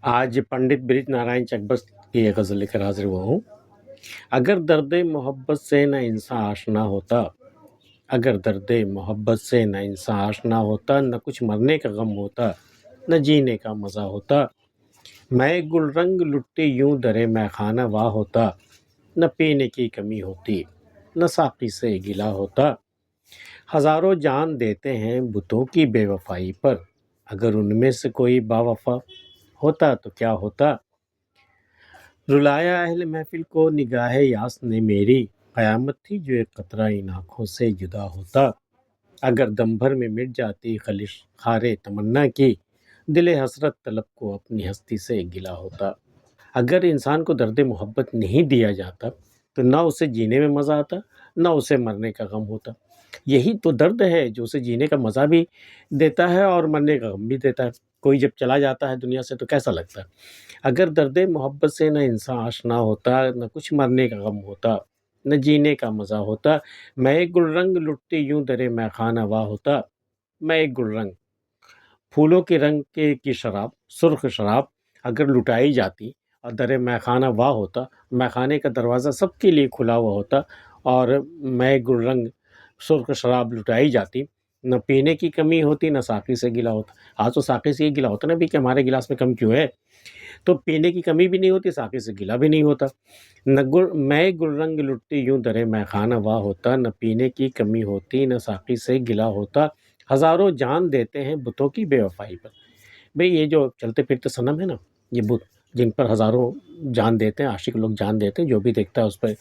آج پنڈت برج نارائن چکبست کی ایک غزل لے کر حاضر ہوا ہوں۔ اگر درد محبت سے نہ انسان آشنا ہوتا، اگر درد محبت سے نہ انسان آشنا ہوتا، نہ کچھ مرنے کا غم ہوتا، نہ جینے کا مزہ ہوتا، میں گل رنگ لٹے یوں درے میں خانہ واہ ہوتا، نہ پینے کی کمی ہوتی، نہ ساقی سے گلا ہوتا۔ ہزاروں جان دیتے ہیں بتوں کی بے وفائی پر، اگر ان میں سے کوئی باوفا ہوتا تو کیا ہوتا۔ رلایا اہل محفل کو نگاہ یاس نے میری، قیامت تھی جو ایک قطرہ ان آنکھوں سے جدا ہوتا۔ اگر دم بھر میں مٹ جاتی خلش خار تمنا کی، دل حسرت طلب کو اپنی ہستی سے گلا ہوتا۔ اگر انسان کو درد محبت نہیں دیا جاتا تو نہ اسے جینے میں مزہ آتا، نہ اسے مرنے کا غم ہوتا۔ یہی تو درد ہے جو اسے جینے کا مزہ بھی دیتا ہے اور مرنے کا غم بھی دیتا ہے۔ کوئی جب چلا جاتا ہے دنیا سے تو کیسا لگتا ہے۔ اگر درد محبت سے نہ انسان آشنا ہوتا، نہ کچھ مرنے کا غم ہوتا، نہ جینے کا مزہ ہوتا، میں ایک گل رنگ لٹتی یوں درے میں خانہ واہ ہوتا۔ میں ایک گل رنگ، پھولوں کے رنگ کی شراب، سرخ شراب اگر لٹائی جاتی اور درے میں خانہ واہ ہوتا، میں خانے کا دروازہ سب کے لیے کھلا ہوا ہوتا اور میں ایک گل رنگ سرخ شراب لٹائی جاتی، نہ پینے کی کمی ہوتی، نہ ساقی سے گلا ہوتا۔ آج تو ساقی سے یہ گلا ہوتا نا بھی کہ ہمارے گلاس میں کم کیوں ہے، تو پینے کی کمی بھی نہیں ہوتی، ساقی سے گلا بھی نہیں ہوتا۔ میں گل رنگ لٹتی یوں درے میں خانہ واہ ہوتا، نہ پینے کی کمی ہوتی، نہ ساقی سے گلا ہوتا۔ ہزاروں جان دیتے ہیں بتوں کی بے وفائی پر۔ بھئی یہ جو چلتے پھرتے صنم ہے نا، یہ بت جن پر ہزاروں جان دیتے ہیں، عاشق لوگ جان دیتے ہیں، جو بھی دیکھتا ہے اس پہ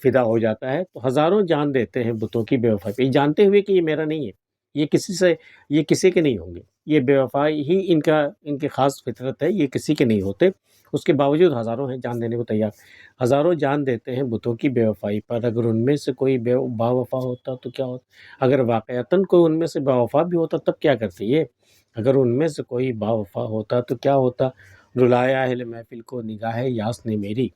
فدا ہو جاتا ہے، تو ہزاروں جان دیتے ہیں بتوں کی بے وفائی پہ، یہ جانتے ہوئے کہ یہ میرا نہیں ہے، یہ کسی کے نہیں ہوں گے، یہ بے وفائی ہی ان کی خاص فطرت ہے، یہ کسی کے نہیں ہوتے، اس کے باوجود ہزاروں ہیں جان دینے کو تیار۔ ہزاروں جان دیتے ہیں بتوں کی بے وفائی پر، اگر ان میں سے کوئی با وفا ہوتا تو کیا ہوتا۔ اگر واقعتاً کوئی ان میں سے با وفا بھی ہوتا تب کیا کرتے یہ، اگر ان میں سے کوئی با وفا ہوتا تو کیا ہوتا۔ رلایا اہل محفل کو نگاہ یاس نے میری،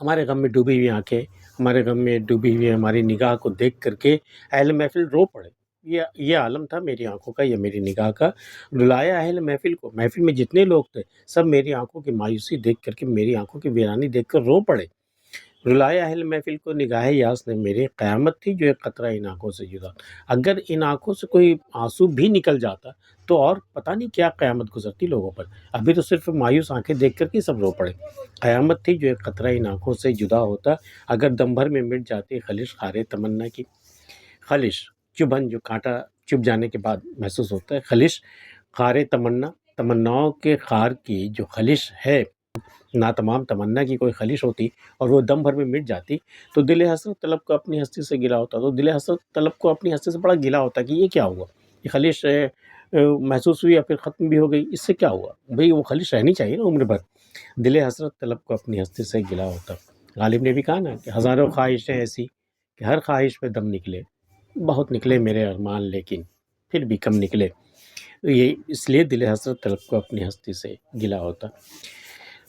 ہمارے غم میں ڈوبی ہوئی آنکھیں، ہمارے غم میں ڈوبی ہوئی ہماری نگاہ کو دیکھ کر کے اہل محفل رو پڑے۔ یہ عالم تھا میری آنکھوں کا یا میری نگاہ کا۔ رلایا اہل محفل کو، محفل میں جتنے لوگ تھے سب میری آنکھوں کی مایوسی دیکھ کر کے، میری آنکھوں کی ویرانی دیکھ کر رو پڑے۔ رلایا اہل محفل کو نگاہ یاس نے میرے، قیامت تھی جو ایک قطرہ ان آنکھوں سے جدا۔ اگر ان آنکھوں سے کوئی آنسو بھی نکل جاتا تو اور پتہ نہیں کیا قیامت گزرتی لوگوں پر۔ ابھی تو صرف مایوس آنکھیں دیکھ کر کے سب رو پڑے۔ قیامت تھی جو ایک قطرہ ان آنکھوں سے جدا ہوتا، اگر دم بھر میں مٹ جاتی خلش خار تمنا کی۔ خلش چبھن، جو کانٹا چبھ جانے کے بعد محسوس ہوتا ہے، خلش خار تمنا، تمناؤں کے خار کی جو خلش ہے، نہ تمام تمنا کی کوئی خلش ہوتی اور وہ دم بھر میں مٹ جاتی تو دل حسرت طلب کو اپنی ہستی سے گلا ہوتا، تو دل حسرت طلب کو اپنی ہستی سے بڑا گلا ہوتا کہ یہ کیا ہوا، یہ خلش محسوس ہوئی یا پھر ختم بھی ہو گئی، اس سے کیا ہوا۔ بھئی وہ خلش رہنی چاہیے نا عمر بھر۔ دل حسرت طلب کو اپنی ہستی سے گلا ہوتا۔ غالب نے بھی کہا نا کہ ہزاروں خواہشیں ایسی کہ ہر خواہش پہ دم نکلے، بہت نکلے میرے ارمان لیکن پھر بھی کم نکلے، یہ اس لیے دل حسرت طلب کو اپنی ہستی سے گلا ہوتا۔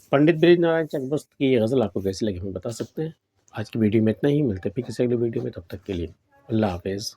پنڈت برج نارائن چکبست کی یہ غزل آپ کو کیسی لگی ہمیں بتا سکتے ہیں۔ آج کی ویڈیو میں اتنا ہی، ملتے پھر کسی اگلے ویڈیو میں، تب تک کے لیے اللہ حافظ۔